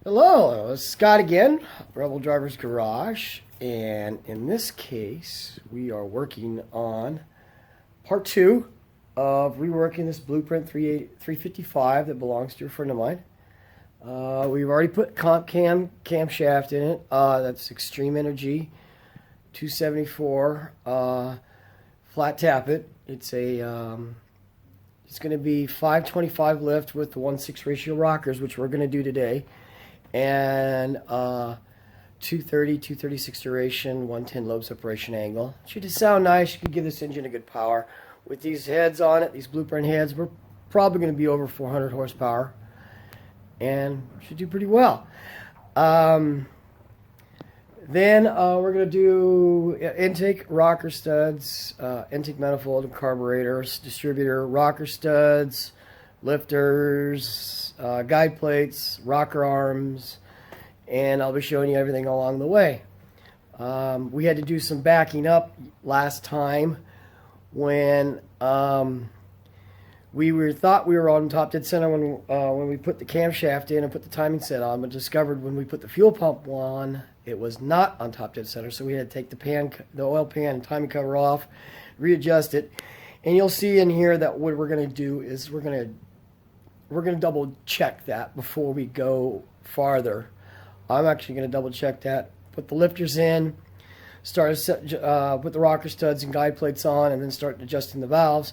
Hello, it's Scott again, Rebelsdryver's Garage, and in this case, we are working on part 2 of reworking this BluePrint 355 that belongs to a friend of mine. We've already put camshaft in it. That's Extreme Energy 274 flat tappet. It's going to be 525 lift with the 1/6 ratio rockers, which we're going to do today. And 230, 236 duration, 110 lobe separation angle. Should just sound nice. You can give this engine a good power. With these heads on it, these BluePrint heads, we're probably going to be over 400 horsepower. And should do pretty well. Then we're going to do intake, rocker studs, intake manifold and carburetors, distributor, rocker studs, lifters, guide plates, rocker arms, and I'll be showing you everything along the way. We had to do some backing up last time when we thought we were on top dead center when we put the camshaft in and put the timing set on, but discovered when we put the fuel pump on, it was not on top dead center, so we had to take the oil pan and timing cover off, readjust it, and you'll see in here that what we're going to do is we're going to double check that before we go farther. I'm actually going to double check that, put the lifters in, put the rocker studs and guide plates on, and then start adjusting the valves.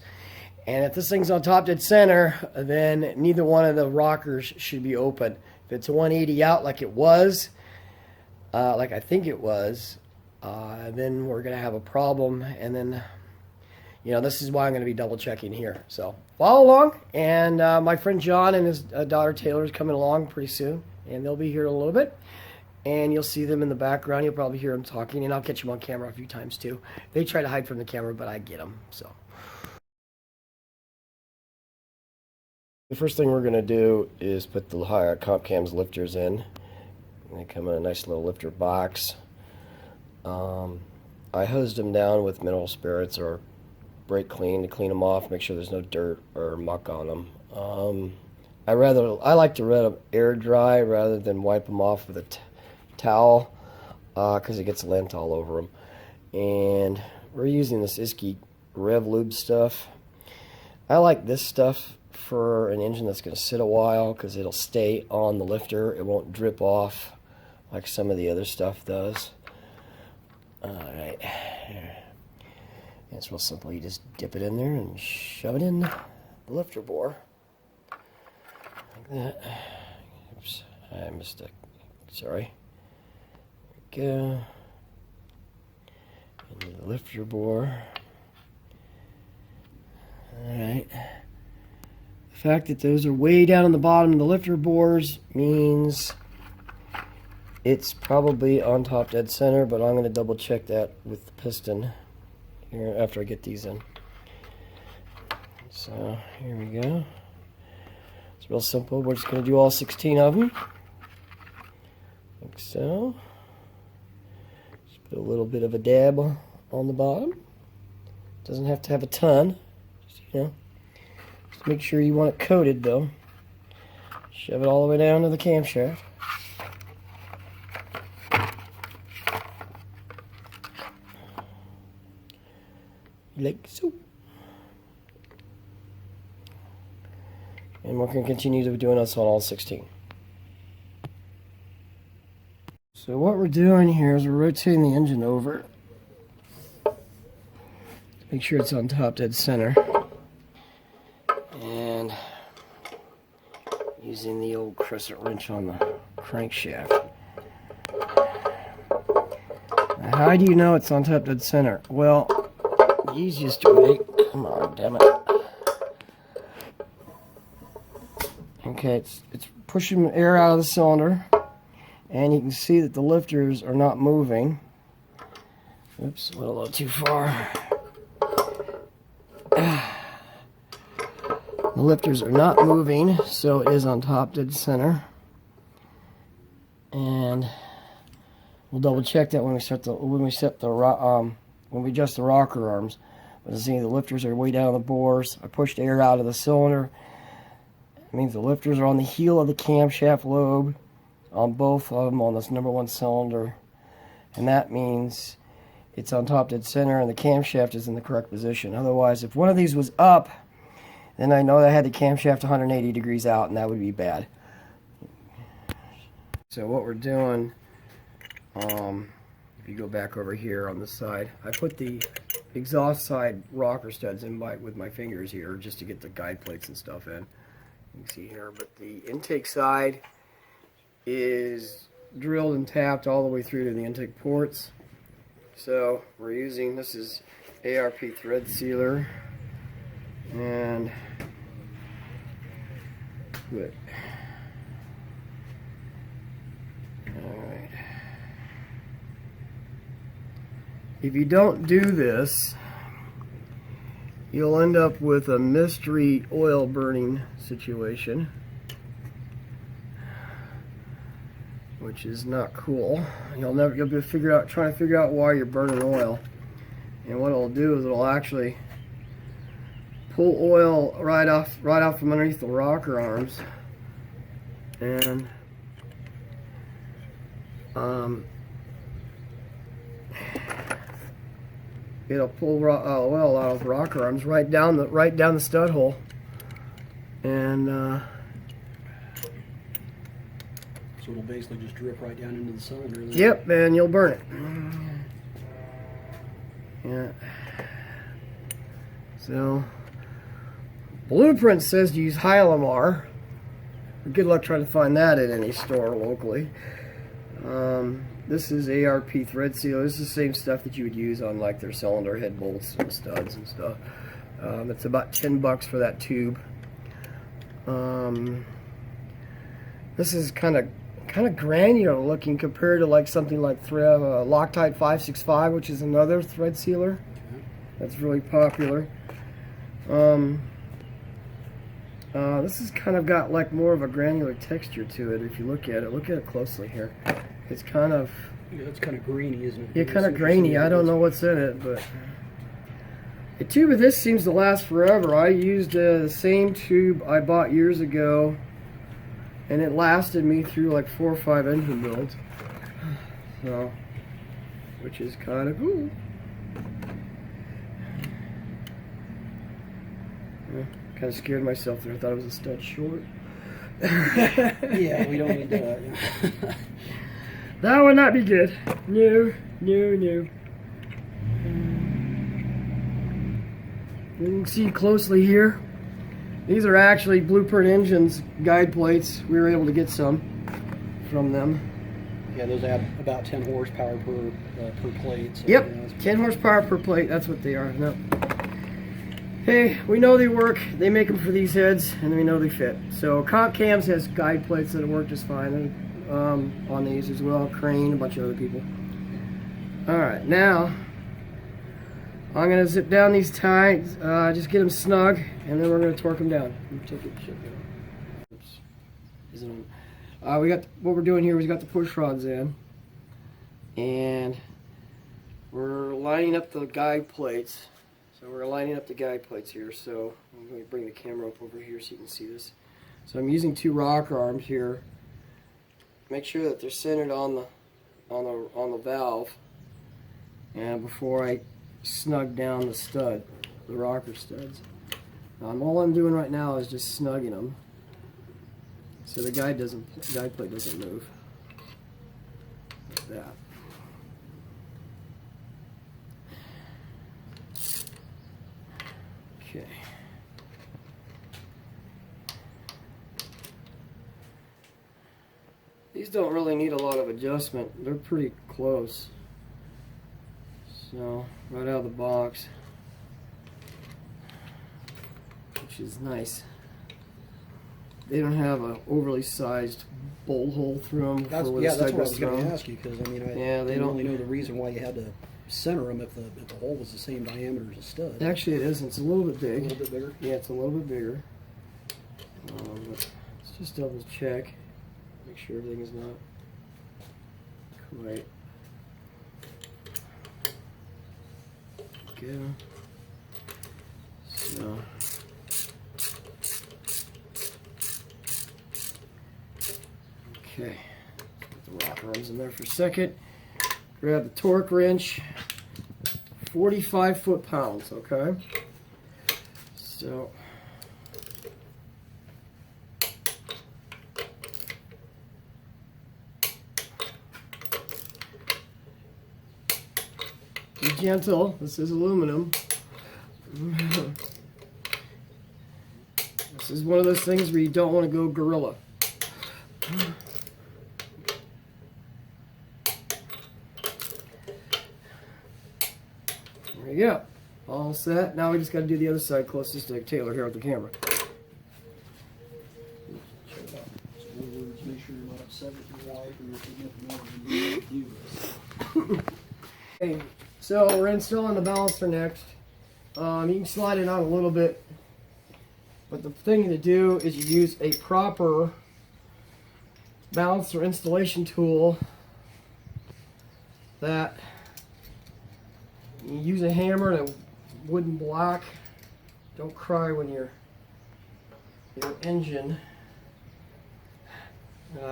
And if this thing's on top dead center, then neither one of the rockers should be open. If it's a 180 out like it was, like I think it was, then we're going to have a problem. And then, this is why I'm going to be double checking here. So follow along, and my friend John and his daughter Taylor is coming along pretty soon, and they'll be here in a little bit, and you'll see them in the background. You'll probably hear them talking, and I'll catch them on camera a few times too. They try to hide from the camera, but I get them. So the first thing we're going to do is put the higher comp cams lifters in. They come in a nice little lifter box. I hosed them down with mineral spirits or brake clean to clean them off, make sure there's no dirt or muck on them. I like to let them air dry rather than wipe them off with a towel because it gets lint all over them. And we're using this Iski Rev Lube stuff. I like this stuff for an engine that's going to sit a while because it'll stay on the lifter. It won't drip off like some of the other stuff does. Alright. It's real simple. You just dip it in there and shove it in the lifter bore. Like that. Oops. I missed it. Sorry. There we go. Into the lifter bore. Alright. The fact that those are way down on the bottom of the lifter bores means it's probably on top dead center, but I'm going to double check that with the piston here after I get these in. So here we go. It's real simple. We're just going to do all 16 of them. Like so. Just put a little bit of a dab on the bottom. Doesn't have to have a ton. Just, just make sure you want it coated though. Shove it all the way down to the camshaft. Like so. And we're going to continue to doing this on all 16. So what we're doing here is we're rotating the engine over. Make sure it's on top dead center. And using the old crescent wrench on the crankshaft. Now, how do you know it's on top dead center? Well, the easiest way, come on, damn it. Okay, it's pushing air out of the cylinder, and you can see that the lifters are not moving. Oops, went a little too far. The lifters are not moving, so it is on top dead center. And we'll double check that when we adjust the rocker arms. But see, the lifters are way down on the bores. I pushed air out of the cylinder. It means the lifters are on the heel of the camshaft lobe. on both of them on this number 1 cylinder, and that means it's on top dead center and the camshaft is in the correct position. Otherwise, if one of these was up, then I know I had the camshaft 180 degrees out, and that would be bad. So what we're doing, if you go back over here on the side, I put the exhaust side rocker studs in with my fingers here just to get the guide plates and stuff in. You can see here, but the intake side is drilled and tapped all the way through to the intake ports. So we're using, this is ARP thread sealer, and good. Alright. If you don't do this, you'll end up with a mystery oil burning situation, which is not cool. You'll be trying to figure out why you're burning oil. And what it'll do is it'll actually pull oil right off from underneath the rocker arms, and it'll pull oil out of the rocker arms right down the stud hole, and so it'll basically just drip right down into the cylinder. Yep, and you'll burn it. Yeah. So, BluePrint says to use Hylamar. Good luck trying to find that at any store locally. This is ARP thread sealer. This is the same stuff that you would use on like their cylinder head bolts and studs and stuff. It's about $10 for that tube. This is kind of granular looking compared to like something like Loctite 565, which is another thread sealer that's really popular. This has kind of got like more of a granular texture to it. If you look at it closely here. It's kind of, yeah, it's kind of grainy, isn't it? Yeah, kind of grainy. I don't know what's in it, but a tube of this seems to last forever. I used the same tube I bought years ago, and it lasted me through like 4 or 5 engine builds. So, which is kind of cool. Kind of scared myself there. I thought it was a stud short. Yeah, we don't need that. That would not be good. No. You can see closely here. These are actually BluePrint engines guide plates. We were able to get some from them. Yeah, those add about 10 horsepower per plate. So, yep, you know, 10 horsepower per plate. That's what they are. No. Hey, we know they work. They make them for these heads, and we know they fit. So Comp Cams has guide plates that work just fine on these as well. Crane, a bunch of other people. All right, now I'm gonna zip down these ties, just get them snug, and then we're gonna torque them down. Oops. We got what we're doing here. We got the push rods in, and we're lining up the guide plates. So we're lining up the guide plates here. So I'm going to bring the camera up over here so you can see this. So I'm using 2 rocker arms here. Make sure that they're centered on the valve, and before I snug down the rocker studs. All I'm doing right now is just snugging them, so the guide plate doesn't move. Like that. Okay. These don't really need a lot of adjustment. They're pretty close. So, right out of the box, which is nice. They don't have an overly sized bolt hole through them. That's what I was going to ask you, because I mean, I they don't really know the reason why you had to center them if the hole was the same diameter as a stud. Actually, it isn't. It's a little bit big. A little bit bigger? Yeah, it's a little bit bigger. But let's just double check. Make sure everything is not quite good. So, okay. Rocker arms in there for a second. Grab the torque wrench. 45 foot-pounds, okay? So, be gentle. This is aluminum. This is one of those things where you don't want to go gorilla. There you go. All set. Now we just got to do the other side closest to Taylor here with the camera. Make sure you're not upset with your wife or your significant other. Okay, so we're installing the balancer next. You can slide it on a little bit, but the thing to do is you use a proper balancer installation tool that you use a hammer and a wooden block. Don't cry when your engine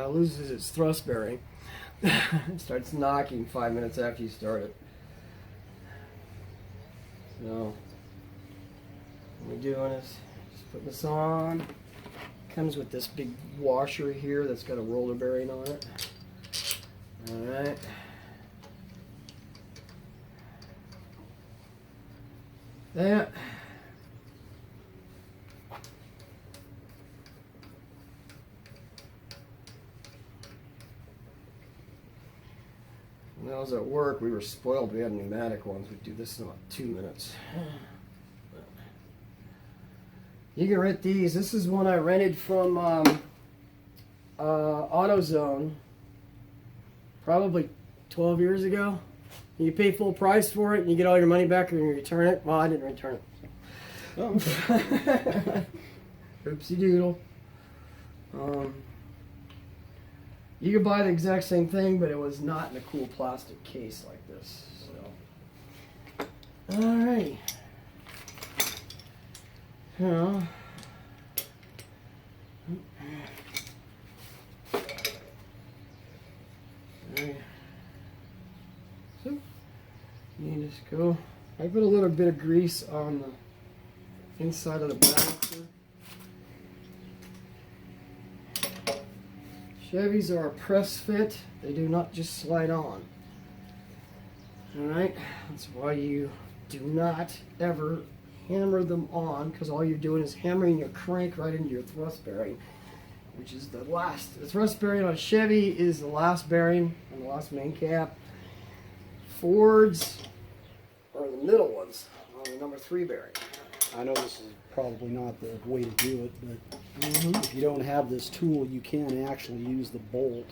loses its thrust bearing. It starts knocking 5 minutes after you start it. So what we're doing is just putting this on. Comes with this big washer here that's got a roller bearing on it. Alright. That. When I was at work, we were spoiled. We had pneumatic ones. We'd do this in about 2 minutes. You can rent these. This is one I rented from AutoZone probably 12 years ago. You pay full price for it and you get all your money back and you return it. Well, I didn't return it. Oh. Oopsie doodle. You could buy the exact same thing, but it was not in a cool plastic case like this. So, alright. Now, so you just go. I put a little bit of grease on the inside of the balancer. Chevys are a press fit. They do not just slide on. Alright, that's why you do not ever hammer them on, because all you're doing is hammering your crank right into your thrust bearing, which is the last. The thrust bearing on a Chevy is the last bearing on the last main cap. Fords are the middle ones on the number 3 bearing. I know this is probably not the way to do it, but if you don't have this tool, you can actually use the bolt.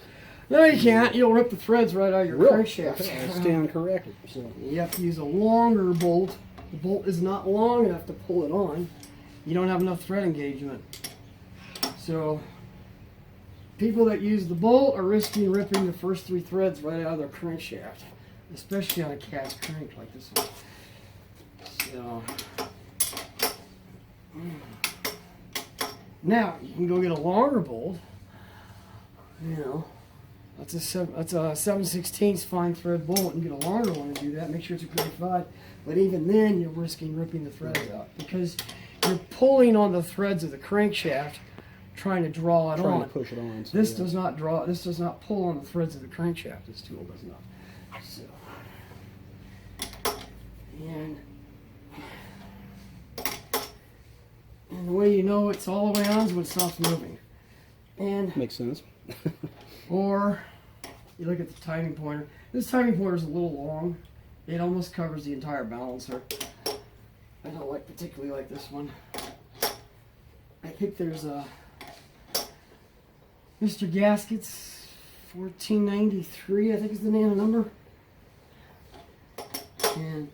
No, you can't. You'll rip the threads right out of your crankshaft. Okay, I stand corrected. So. You have to use a longer bolt. The bolt is not long enough to pull it on. You don't have enough thread engagement. So, people that use the bolt are risking ripping the first 3 threads right out of their crankshaft, especially on a cast crank like this one. So, now you can go get a longer bolt. You know, that's a 7/16 fine thread bolt, and get a longer one to do that. Make sure it's a grade 5. But even then, you're risking ripping the threads out because you're pulling on the threads of the crankshaft, trying to draw it on. Trying to push it on. So This does not draw. This does not pull on the threads of the crankshaft. This tool does not. So, and the way you know it's all the way on is when it stops moving. And makes sense. or you look at the timing pointer. This timing pointer is a little long. It almost covers the entire balancer. I don't particularly like this one. I think there's a Mr. Gaskets 1493, I think is the name of the number. And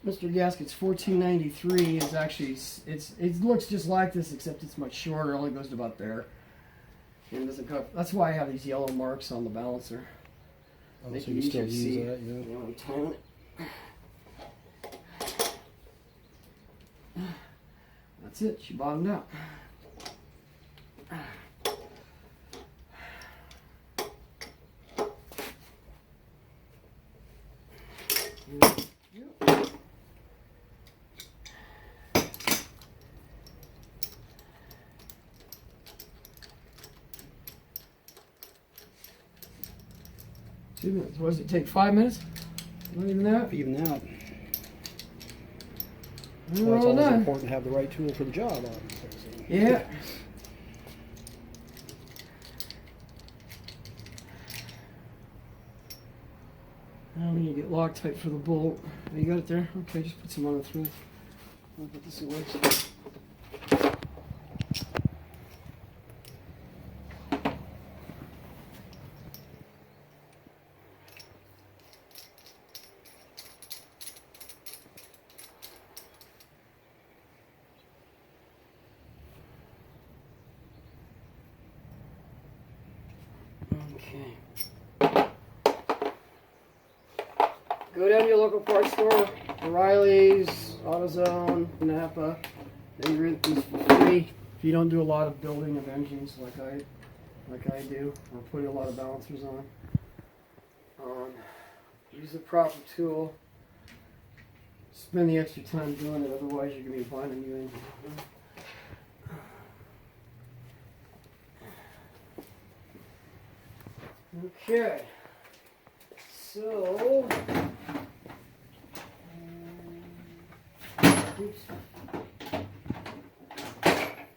Mr. Gaskets 1493 is actually, it looks just like this, except it's much shorter. It only goes to about there. And doesn't cover. That's why I have these yellow marks on the balancer. Oh, Make so it you easier still to use see. that, yeah. You know, turn it. That's it, she bottomed out. Yep. 2 minutes. What does it take? 5 minutes? Not even that? Even that. We're Well, it's all always done. important to have the right tool for the job, obviously. So. Yeah. Now we need to get Loctite for the bolt. Oh, you got it there? Okay, just put some on the thread. I'll put this away. Okay. Go down to your local parts store, O'Reilly's, AutoZone, Napa. They rent these for free. If you don't do a lot of building of engines like I do, or putting a lot of balancers on, use the proper tool. Spend the extra time doing it, otherwise you're going to be buying a new engine. Okay, so oops.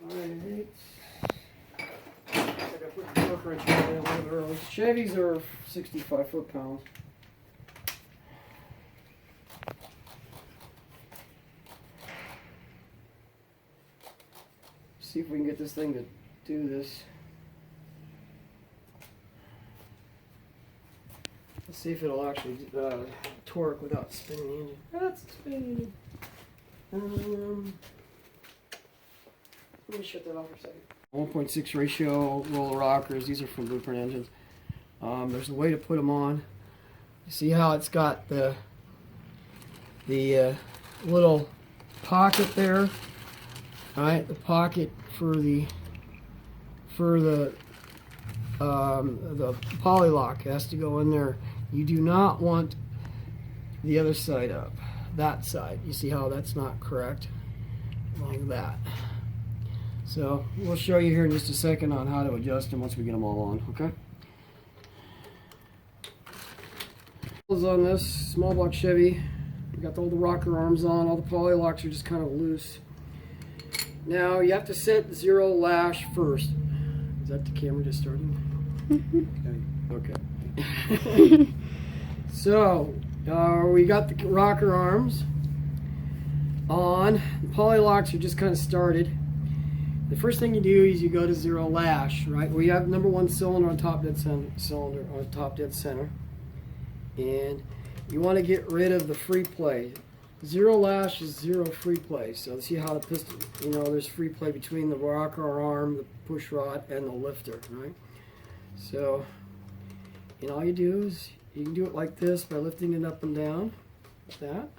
Right. I put the torque wrench in a little bit early. Chevys are 65 foot-pounds. See if we can get this thing to do this. Let's see if it'll actually torque without spinning the engine. That's spinning. Let me shut that off for a second. 1.6 ratio roller rockers. These are from BluePrint engines. There's a way to put them on. You see how it's got the little pocket there, right? The pocket for the poly lock has to go in there. You do not want the other side up. That side. You see how that's not correct? Like that. So we'll show you here in just a second on how to adjust them once we get them all on, okay? On this small block Chevy, we got all the rocker arms on, all the poly locks are just kind of loose. Now you have to set zero lash first. Is that the camera just starting? Okay. So we got the rocker arms on. The poly locks are just kind of started. The first thing you do is you go to zero lash, right? We have number one cylinder on top dead center, and you want to get rid of the free play. Zero lash is zero free play. So see how the piston, there's free play between the rocker arm, the push rod, and the lifter, right? So, all you do is you can do it like this by lifting it up and down, like that,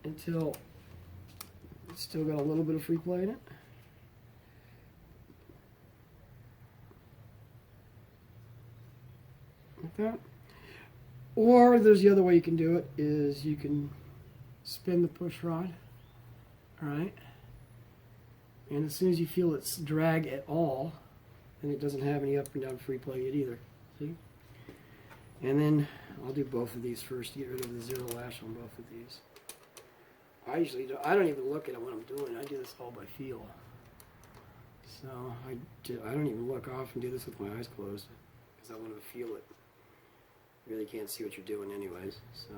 until it's still got a little bit of free play in it. Like that. Or there's the other way you can do it, is you can spin the push rod, alright? And as soon as you feel it's drag at all, then it doesn't have any up and down free play yet either. See? And then I'll do both of these first, get rid of the zero lash on both of these. I don't even look at it when I'm doing it. I do this all by feel. So I don't even look off and do this with my eyes closed because I want to feel it. Really can't see what you're doing anyways. So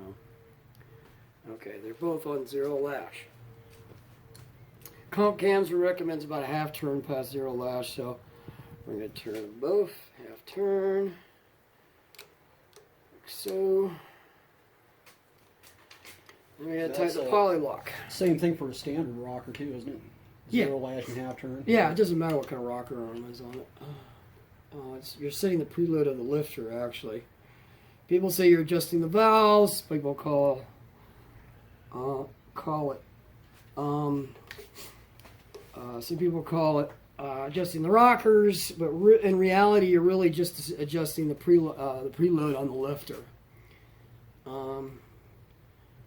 okay, they're both on zero lash. Comp cams recommends about a half turn past zero lash, so we're going to turn them both half turn, like so. And we're going to tighten the poly lock. Same thing for a standard rocker too, isn't it? Zero lash and half turn. Yeah, it doesn't matter what kind of rocker arm is on it. You're setting the preload of the lifter actually. People say you're adjusting the valves. People call it Some people call it adjusting the rockers, but in reality, you're really just adjusting the preload on the lifter.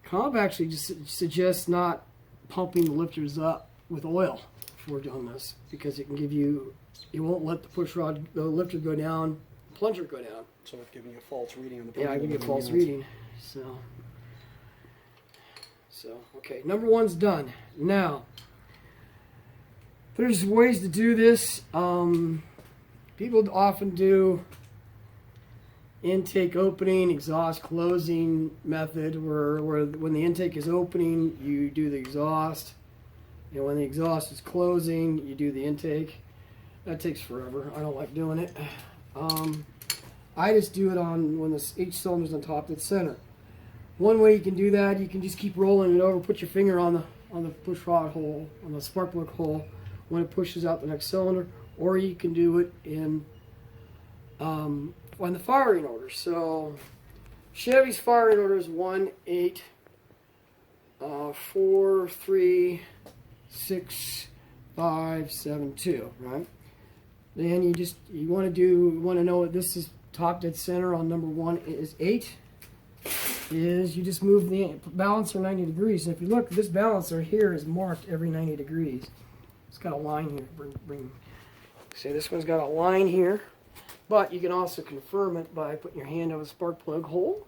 Cobb actually just suggests not pumping the lifters up with oil before doing this, because it can give you, it won't let the lifter go down, the plunger go down. So it's giving you a false reading on the Yeah, I give you a false reading. So okay, number one's done. Now, there's ways to do this. People often do intake opening, exhaust closing method, where when the intake is opening, you do the exhaust, and when the exhaust is closing, you do the intake. That takes forever. I don't like doing it. I just do it on when each cylinder's on top dead center. One way you can do that, you can just keep rolling it over, put your finger on the push rod hole, on the spark plug hole when it pushes out the next cylinder, or you can do it in on the firing order. So Chevy's firing order is 1, 8, 4, 3, 6, 5, 7, 2, right? Then you want to know what this is top dead center on number 1 is 8. Is you just move the balancer 90 degrees. And if you look, this balancer here is marked every 90 degrees. It's got a line here. See, this one's got a line here. But you can also confirm it by putting your hand over the spark plug hole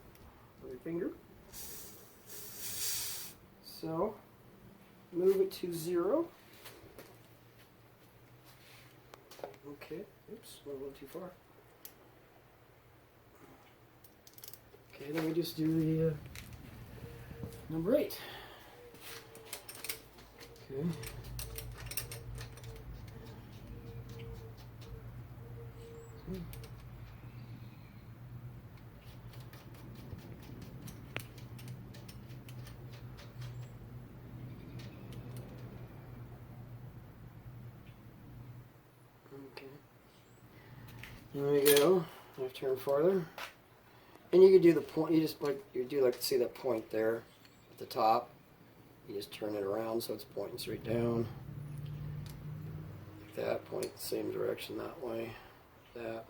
with your finger. So, move it to 0. Okay, oops, went a little too far. Okay, then we just do the number 8. Okay. Okay. There we go. I've turned farther. And you can do the point, you see that point there at the top. You just turn it around so it's pointing straight down. Like that, point the same direction that way. That.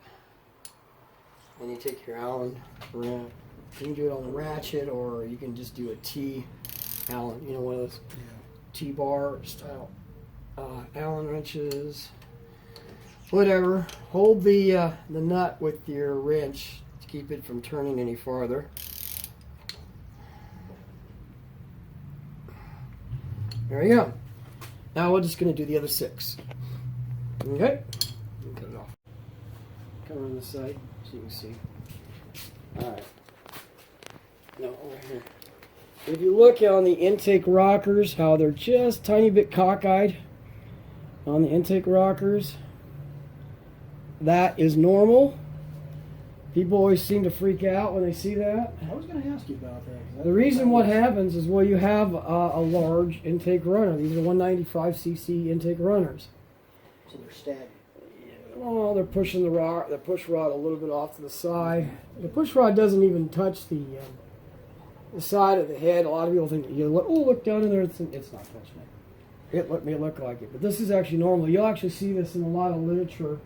And you take your Allen wrench. You can do it on the ratchet, or you can just do a T Allen, one of those T-bar style Allen wrenches. Whatever. Hold the nut with your wrench to keep it from turning any farther. There you go. Now we're just going to do the other 6. Okay. Cut it off. Come on this side so you can see. Alright. Now over here. If you look on the intake rockers, how they're just tiny bit cockeyed on the intake rockers, that is normal. People always seem to freak out when they see that. I was going to ask you about that. The reason what happens is, well, you have a large intake runner. These are 195cc intake runners. So they're stagnant. Well, they're pushing the push rod a little bit off to the side. The push rod doesn't even touch the side of the head. A lot of people think, look down in there. It's not touching it. It may look like it, but this is actually normal. You'll actually see this in a lot of literature.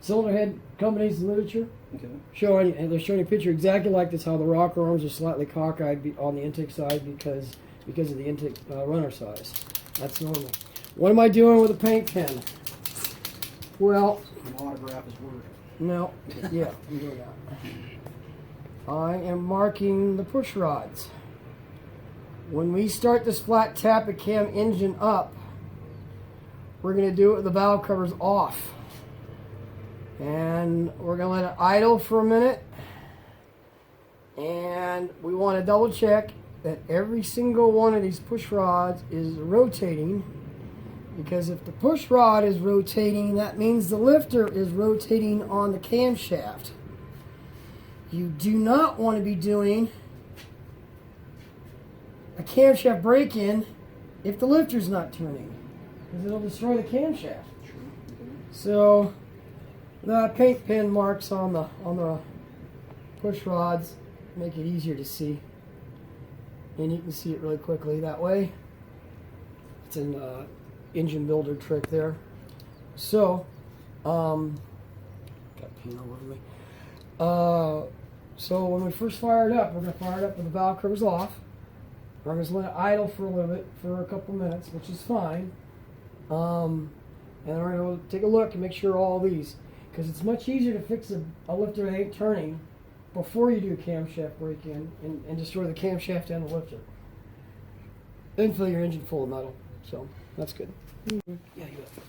Cylinder head companies' literature, they're showing a picture exactly like this, how the rocker arms are slightly cockeyed on the intake side because of the intake runner size. That's normal. What am I doing with a paint pen? Well, an autograph is work. No, yeah, I'm doing that. I am marking the push rods. When we start this flat tappet cam engine up, we're going to do it with the valve covers off. And we're going to let it idle for a minute. And we want to double check that every single one of these push rods is rotating. Because if the push rod is rotating, that means the lifter is rotating on the camshaft. You do not want to be doing a camshaft break-in if the lifter's not turning, because it'll destroy the camshaft. So the paint pen marks on the push rods make it easier to see. and you can see it really quickly that way. It's an engine builder trick there. So, got paint all over me. So when we first fire it up, we're going to fire it up with the valve covers off. We're going to let it idle for a little bit, for a couple minutes, which is fine. And we're going to take a look and make sure all these, because it's much easier to fix a lifter that ain't turning before you do a camshaft break-in and destroy the camshaft and the lifter. Then fill your engine full of metal. So that's good. Yeah, you got it.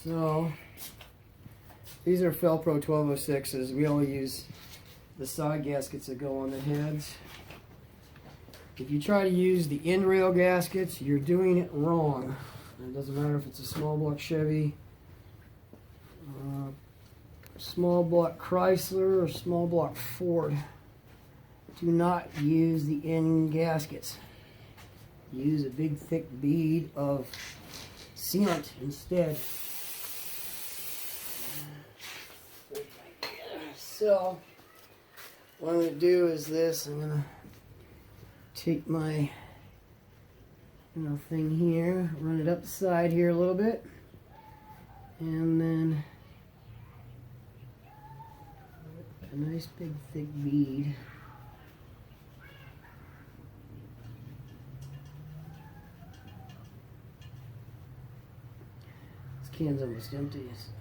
So these are Felpro 1206s. We only use the side gaskets that go on the heads. If you try to use the end rail gaskets, you're doing it wrong. It doesn't matter if it's a small block Chevy, small block Chrysler, or small block Ford. Do not use the end gaskets. Use a big thick bead of sealant instead. So what I'm going to do is this. I'm going to take my thing here, run it up the side here a little bit, and then a nice big thick bead. This can's almost empty. So.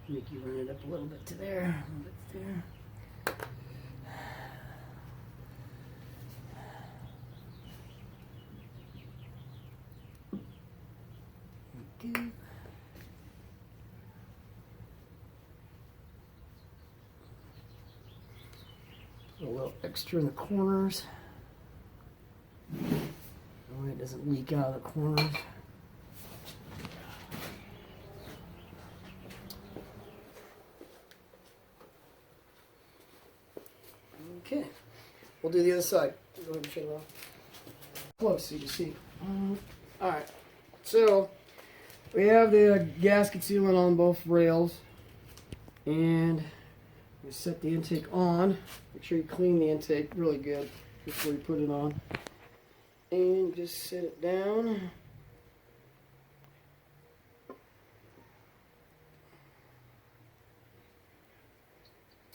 Make you run it up a little bit to there, a little bit there. Okay. A little extra in the corners. That way it doesn't leak out of the corners. Okay, we'll do the other side. Go ahead and shut it off. Close so you can see. Alright, so we have the gasket sealant on both rails, and we set the intake on. Make sure you clean the intake really good before you put it on. And just set it down.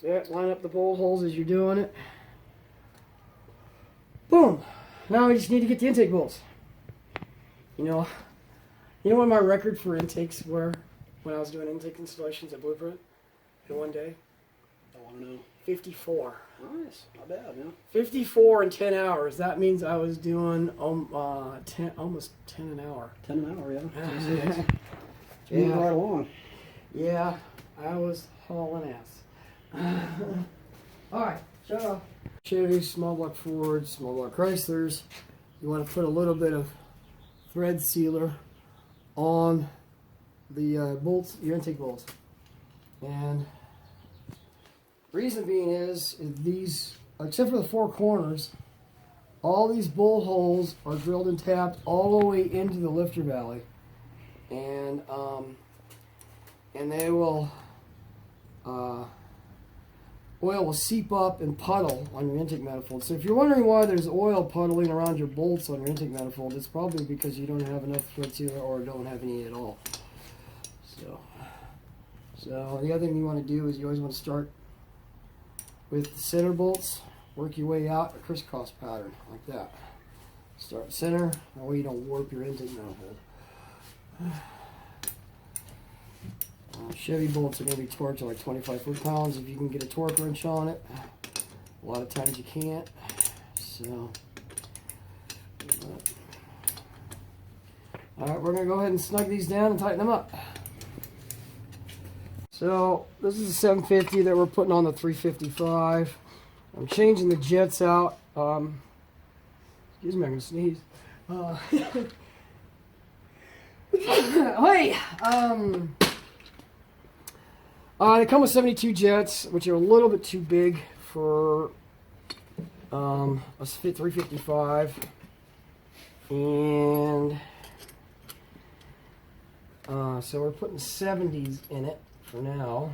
Yeah, line up the bolt holes as you're doing it. Boom! Now we just need to get the intake bolts. You know what my record for intakes were when I was doing intake installations at BluePrint in one day? I want to know. 54. Nice, not bad, man. 54 in 10 hours. That means I was doing almost 10 an hour. 10 an hour, yeah. Yeah. Moving right along. Yeah, I was hauling ass. Alright, shut off. Chevy, small block Fords, small block Chryslers. You want to put a little bit of thread sealer on the bolts, your intake bolts. And reason being is these, except for the four corners, all these bolt holes are drilled and tapped all the way into the lifter valley. And they will oil will seep up and puddle on your intake manifold. So if you're wondering why there's oil puddling around your bolts on your intake manifold, it's probably because you don't have enough thread sealer or don't have any at all. So the other thing you want to do is you always want to start with the center bolts, work your way out a crisscross pattern like that. Start center, that way you don't warp your intake manifold. Chevy bolts are going to be torqued at like 25 foot-pounds if you can get a torque wrench on it. A lot of times you can't. So, alright, we're going to go ahead and snug these down and tighten them up. So, this is a 750 that we're putting on the 355. I'm changing the jets out. Excuse me, I'm going to sneeze. Hey! They come with 72 jets, which are a little bit too big for a 355. And so we're putting 70s in it for now.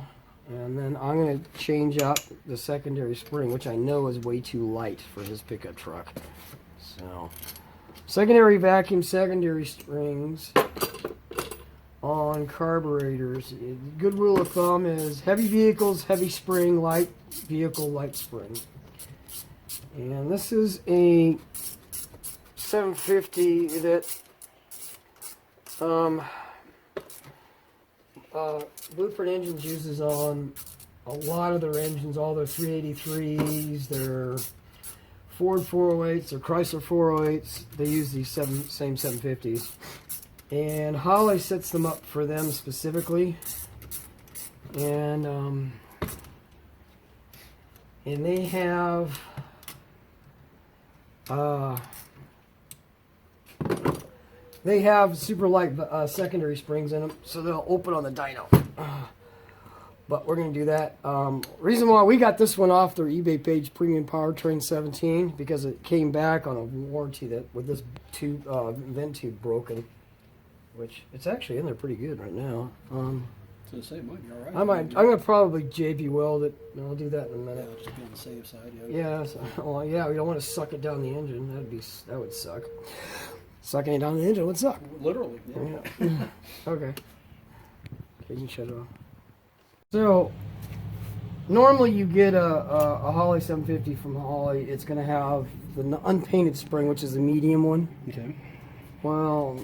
And then I'm going to change out the secondary spring, which I know is way too light for his pickup truck. So, secondary vacuum, secondary springs on carburetors. Good rule of thumb is heavy vehicles, heavy spring, light vehicle, light spring. And this is a 750 that BluePrint Engines uses on a lot of their engines, all their 383s, their Ford 408s, their Chrysler 408s. They use these same 750s. And Holley sets them up for them specifically. And they have super light secondary springs in them, so they'll open on the dyno. But we're going to do that. Reason why we got this one off their eBay page, Premium Powertrain 17, because it came back on a warranty that with this tube, vent tube broken, which it's actually in there pretty good right now. So say it might be all right. I'm going to probably JB weld it, and I'll do that in a minute. Yeah, just be on the safe side. Yeah, well, yeah, we don't want to suck it down the engine. That would suck. Sucking it down the engine would suck. Literally. Yeah. Okay. You can shut it off. So, normally you get a Holley 750 from Holley. It's going to have the unpainted spring, which is the medium one. Okay. Well,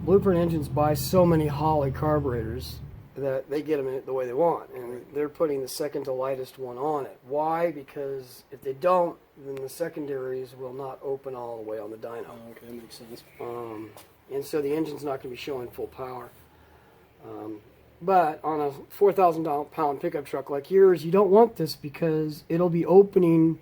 BluePrint Engines buy so many Holley carburetors that they get them the way they want, and they're putting the second to lightest one on it. Why? Because if they don't, then the secondaries will not open all the way on the dyno. Oh, okay, that makes sense. And so the engine's not going to be showing full power. But on a 4,000 pound pickup truck like yours, you don't want this because it'll be opening.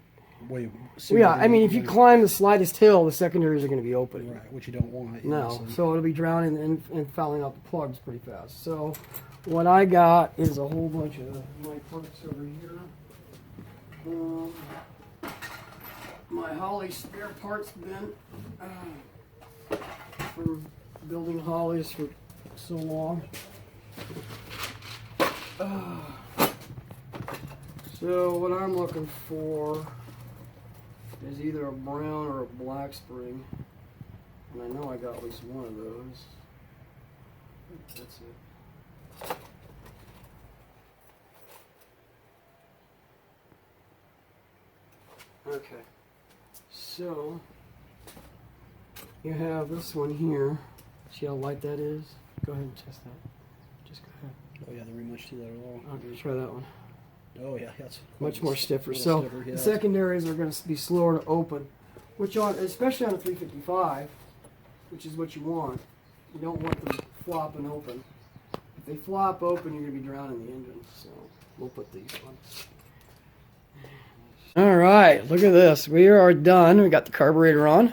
Yeah, I mean, if you climb the slightest hill, the secondaries are going to be opening. Right, which you don't want. No, so it'll be drowning and fouling out the plugs pretty fast. So what I got is a whole bunch of my parts over here. My Holley spare parts bin from building Holleys for so long. So what I'm looking for is either a brown or a black spring, and I know I got at least one of those. That's it. Okay, so you have this one here. See how light that is? Go ahead and test that. Just go ahead. Oh yeah, they're very much to that at all. Okay, try that one. Oh yeah, that's Much more stiffer. So the secondaries are going to be slower to open, which especially on a 355, which is what you want. You don't want them flopping open. If they flop open, you're going to be drowning the engine. So we'll put these on. All right, look at this. We are done. We got the carburetor on.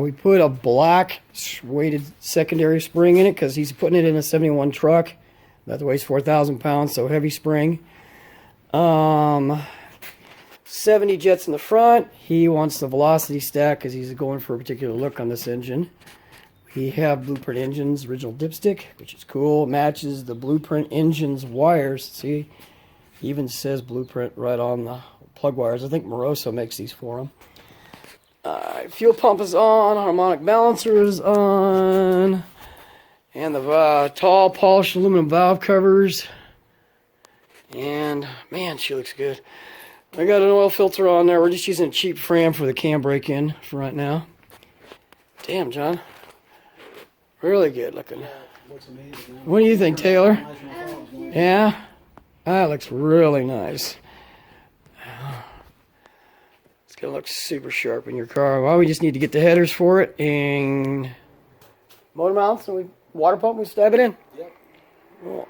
We put a black weighted secondary spring in it because he's putting it in a 71 truck that weighs 4,000 pounds, so heavy spring. 70 jets in the front. He wants the velocity stack because he's going for a particular look on this engine. We have BluePrint Engines original dipstick, which is cool. Matches the BluePrint Engines wires. See, even says BluePrint right on the plug wires. I think Moroso makes these for him. Fuel pump is on, harmonic balancer is on, and the tall polished aluminum valve covers. And man, she looks good. I got an oil filter on there. We're just using a cheap Fram for the cam break-in for right now. Damn, John, really good looking. Looks amazing, man. What do you think, Taylor? Yeah, that looks really nice. Gonna look super sharp in your car. Well, we just need to get the headers for it and motor mounts, and we water pump, we stab it in. Yep. Cool.